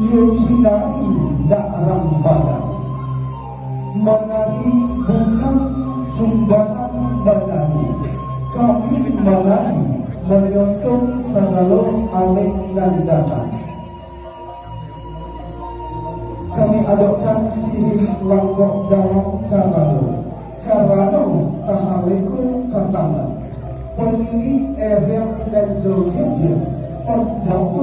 Yokinari ndak rambanan. Menari bukan sumbangan menari. Kami menari menyongsong sagalo alek nandangan. Kami adopkan sirih langkok dalam carano tahaleku katangan. Pemilih erel dan jogetnya penjauh